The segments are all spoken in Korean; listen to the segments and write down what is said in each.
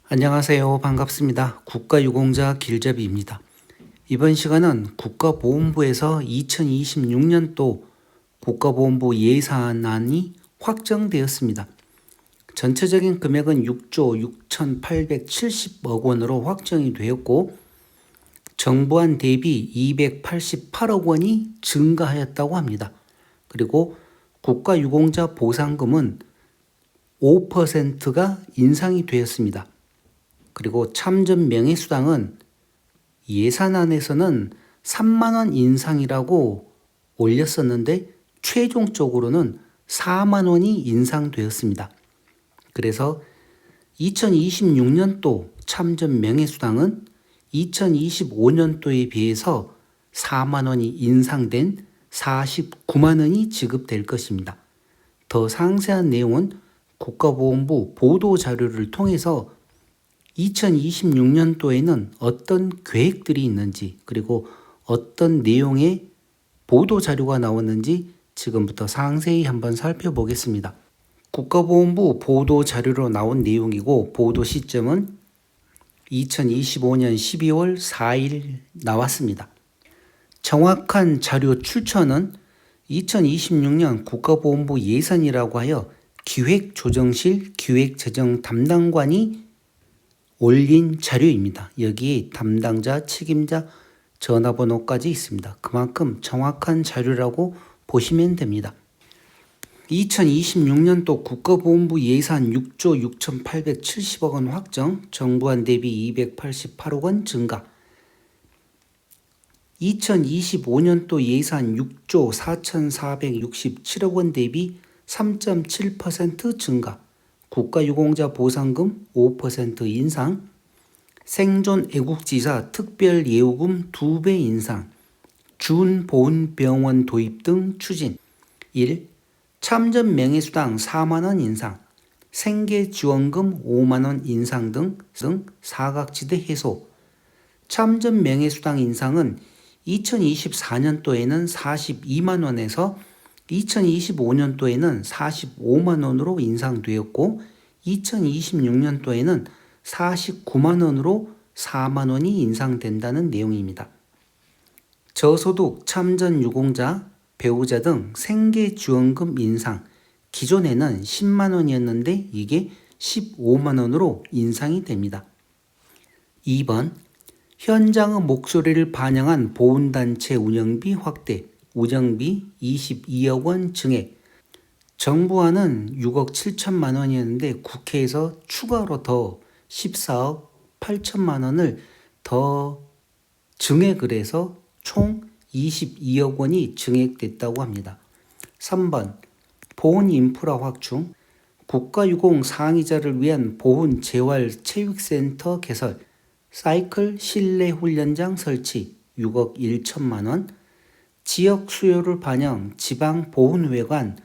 안녕하세요. 반갑습니다. 국가유공자 길잡이입니다. 이번 시간은 국가보훈부에서 2026년도 국가보훈부 예산안이 확정되었습니다. 전체적인 금액은 6조 6,870억 원으로 확정이 되었고 정부안 대비 288억 원이 증가하였다고 합니다. 그리고 국가유공자 보상금은 5%가 인상이 되었습니다. 그리고 참전 명예수당은 예산안에서는 3만 원 인상이라고 올렸었는데 최종적으로는 4만 원이 인상되었습니다. 그래서 2026년도 참전 명예수당은 2025년도에 비해서 4만 원이 인상된 49만 원이 지급될 것입니다. 더 상세한 내용은 국가보훈부 보도자료를 통해서 2026년도에는 어떤 계획들이 있는지 그리고 어떤 내용의 보도자료가 나왔는지 지금부터 상세히 한번 살펴보겠습니다. 국가보훈부 보도자료로 나온 내용이고 보도 시점은 2025년 12월 4일 나왔습니다. 정확한 자료 출처는 2026년 국가보훈부 예산이라고 하여 기획조정실 기획재정 담당관이 올린 자료입니다. 여기 담당자, 책임자, 전화번호까지 있습니다. 그만큼 정확한 자료라고 보시면 됩니다. 2026년도 국가보훈부 예산 6조 6,870억 원 확정, 정부안 대비 288억 원 증가. 2025년도 예산 6조 4,467억 원 대비 3.7% 증가. 국가유공자 보상금 5% 인상, 생존 애국지사 특별예우금 2배 인상, 준보훈병원 도입 등 추진. 1. 참전 명예수당 4만원 인상, 생계지원금 5만원 인상 등 사각지대 해소. 참전 명예수당 인상은 2024년도에는 42만원에서 2025년도에는 45만원으로 인상되었고 2026년도에는 49만원으로 4만원이 인상된다는 내용입니다. 저소득 참전 유공자, 배우자 등 생계지원금 인상, 기존에는 10만원이었는데 이게 15만원으로 인상이 됩니다. 2번, 현장의 목소리를 반영한 보훈단체 운영비 확대, 운영비 22억 원 증액. 정부안은 6억 7천만 원이었는데 국회에서 추가로 더 14억 8천만 원을 더 증액을 해서 총 22억 원이 증액됐다고 합니다. 3번 보훈 인프라 확충, 국가유공 상위자를 위한 보훈 재활체육센터 개설, 사이클 실내 훈련장 설치 6억 1천만 원, 지역 수요를 반영 지방 보훈회관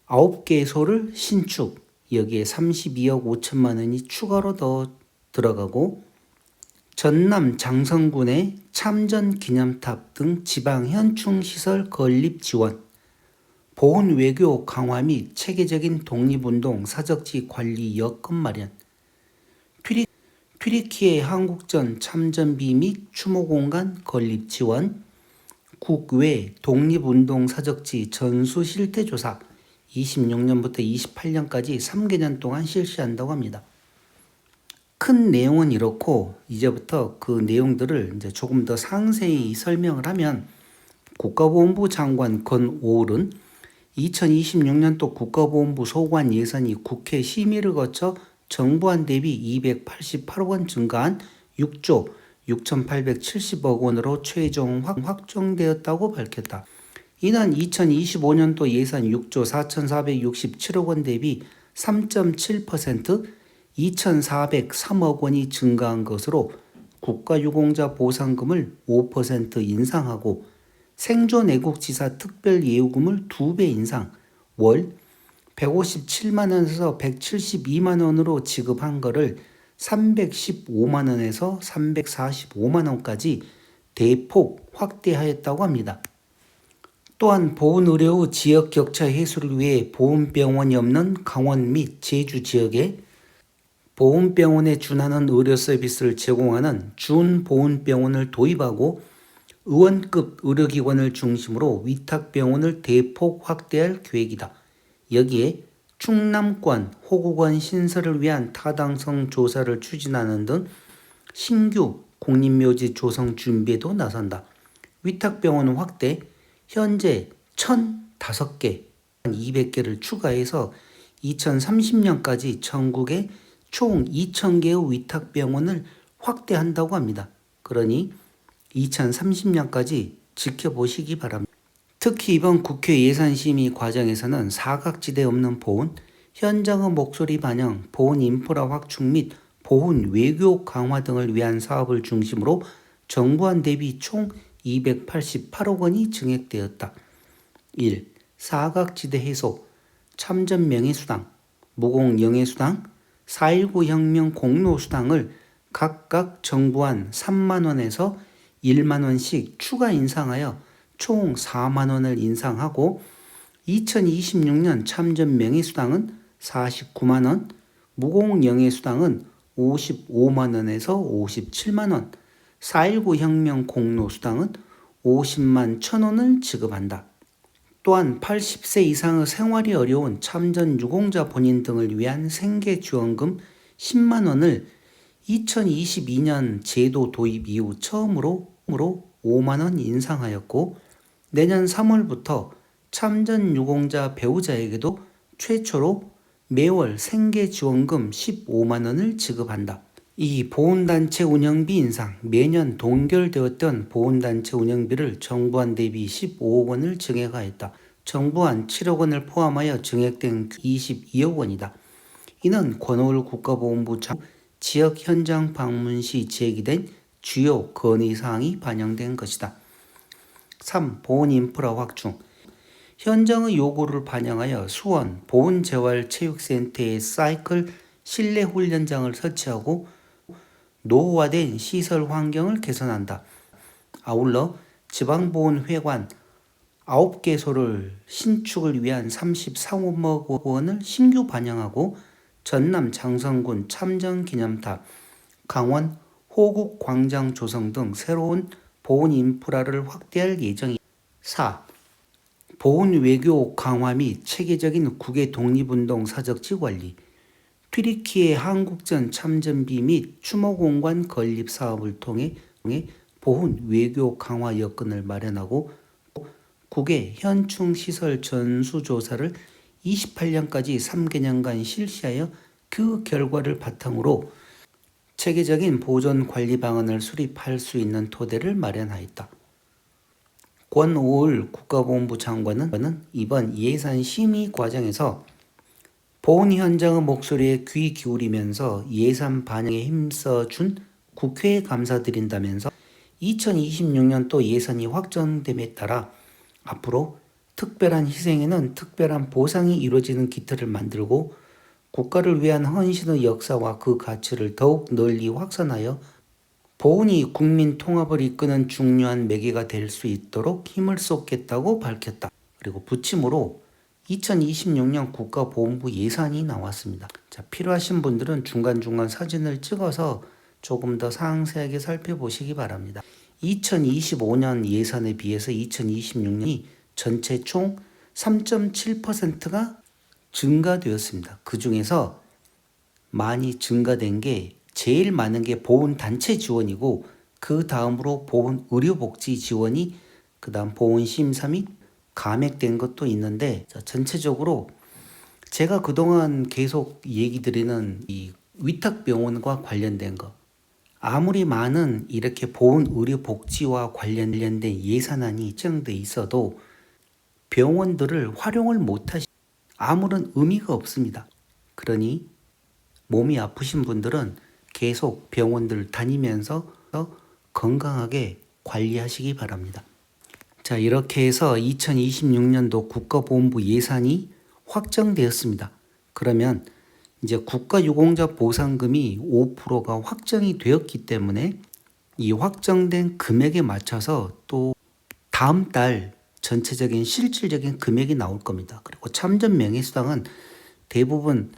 9개소를 신축, 여기에 32억 5천만 원이 추가로 더 들어가고, 전남 장성군의 참전 기념탑 등 지방 현충시설 건립 지원, 보훈 외교 강화 및 체계적인 독립운동 사적지 관리 여건 마련, 튀르키예 한국전 참전비 및 추모공간 건립 지원, 국외 독립운동 사적지 전수 실태조사 26년부터 28년까지 3개년 동안 실시한다고 합니다. 큰 내용은 이렇고 이제부터 그 내용들을 이제 조금 더 상세히 설명을 하면, 국가보훈부 장관 권오을은 2026년도 국가보훈부 소관 예산이 국회 심의를 거쳐 정부안 대비 288억 원 증가한 6조 6,870억 원으로 최종 확정되었다고 밝혔다. 이는 2025년도 예산 6조 4,467억 원 대비 3.7% 2,403억 원이 증가한 것으로 국가유공자 보상금을 5% 인상하고 생존 애국지사 특별예우금을 2배 인상, 월 157만원에서 172만원으로 지급한 것을 315만원에서 345만원까지 대폭 확대하였다고 합니다. 또한 보훈의료 지역 격차 해소를 위해 보훈병원이 없는 강원 및 제주 지역에 보훈병원에 준하는 의료 서비스를 제공하는 준보훈병원을 도입하고 의원급 의료기관을 중심으로 위탁병원을 대폭 확대할 계획이다. 여기에 충남권 호구관 신설을 위한 타당성 조사를 추진하는 등 신규 공립묘지 조성 준비에도 나선다. 위탁병원 확대, 현재 1,005개, 200개를 추가해서 2030년까지 전국에 총 2,000개의 위탁병원을 확대한다고 합니다. 그러니 2030년까지 지켜보시기 바랍니다. 특히 이번 국회 예산심의 과정에서는 사각지대 없는 보훈, 현장의 목소리 반영, 보훈 인프라 확충 및 보훈 외교 강화 등을 위한 사업을 중심으로 정부안 대비 총 288억 원이 증액되었다. 1. 사각지대 해소, 참전 명예수당, 무공 영예수당, 4.19 혁명 공로수당을 각각 정부안 3만 원에서 1만 원씩 추가 인상하여 총 4만 원을 인상하고 2026년 참전 명예수당은 49만 원, 무공 영예수당은 55만 원에서 57만 원, 4.19 혁명 공로수당은 50만 1,000원을 지급한다. 또한 80세 이상의 생활이 어려운 참전 유공자 본인 등을 위한 생계지원금 10만 원을 2022년 제도 도입 이후 처음으로 5만 원 인상하였고 내년 3월부터 참전 유공자 배우자에게도 최초로 매월 생계지원금 15만 원을 지급한다. 이 보훈단체 운영비 인상, 매년 동결되었던 보훈단체 운영비를 정부안 대비 15억 원을 증액하였다. 정부안 7억 원을 포함하여 증액된 22억 원이다. 이는 권오을 국가보훈부 장관 지역 현장 방문 시 제기된 주요 건의사항이 반영된 것이다. 3. 보훈 인프라 확충. 현장의 요구를 반영하여 수원 보훈재활체육센터에 사이클 실내 훈련장을 설치하고 노후화된 시설 환경을 개선한다. 아울러 지방보훈회관 9개소를 신축을 위한 33억 원을 신규 반영하고 전남 장성군 참전기념탑, 강원 호국광장 조성 등 새로운 보훈 인프라를 확대할 예정이다. 4. 보훈 외교 강화 및 체계적인 국외 독립운동 사적지 관리, 튀르키예 한국전 참전비 및 추모공간 건립 사업을 통해 보훈 외교 강화 여건을 마련하고 국외 현충 시설 전수조사를 28년까지 3개년간 실시하여 그 결과를 바탕으로 체계적인 보존 관리 방안을 수립할 수 있는 토대를 마련하였다. 권오을 국가보훈부 장관은 이번 예산 심의 과정에서 보훈 현장의 목소리에 귀 기울이면서 예산 반영에 힘써준 국회에 감사드린다면서 2026년도 예산이 확정됨에 따라 앞으로 특별한 희생에는 특별한 보상이 이루어지는 기틀을 만들고 국가를 위한 헌신의 역사와 그 가치를 더욱 널리 확산하여 보훈이 국민 통합을 이끄는 중요한 매개가 될 수 있도록 힘을 쏟겠다고 밝혔다. 그리고 부침으로 2026년 국가보훈부 예산이 나왔습니다. 자, 필요하신 분들은 중간중간 사진을 찍어서 조금 더 상세하게 살펴보시기 바랍니다. 2025년 예산에 비해서 2026년이 전체 총 3.7%가 증가되었습니다. 그 중에서 많이 증가된 게 제일 많은 게 보훈단체 지원이고 그 다음으로 보훈의료복지 지원이 그 다음 보훈심사 및 감액된 것도 있는데 전체적으로 제가 그동안 계속 얘기 드리는 이 위탁병원과 관련된 거 아무리 많은 이렇게 보훈의료복지와 관련된 예산안이 책정돼 있어도 병원들을 활용을 못하시 아무런 의미가 없습니다. 그러니 몸이 아프신 분들은 계속 병원들 다니면서 건강하게 관리하시기 바랍니다. 자, 이렇게 해서 2026년도 국가보훈부 예산이 확정되었습니다. 그러면 이제 국가유공자 보상금이 5%가 확정이 되었기 때문에 이 확정된 금액에 맞춰서 또 다음 달 전체적인 실질적인 금액이 나올 겁니다. 그리고 참전 명예수당은 대부분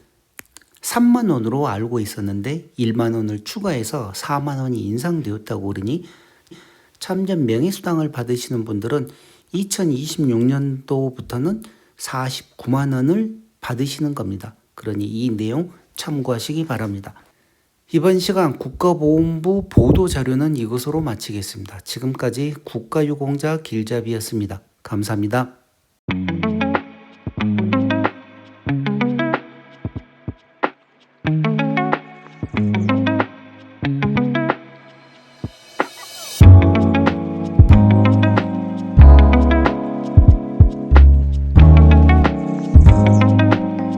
3만 원으로 알고 있었는데 1만 원을 추가해서 4만 원이 인상되었다고 그러니 참전 명예수당을 받으시는 분들은 2026년도부터는 49만 원을 받으시는 겁니다. 그러니 이 내용 참고하시기 바랍니다. 이번 시간 국가보훈부 보도자료는 이것으로 마치겠습니다. 지금까지 국가유공자 길잡이였습니다. 감사합니다.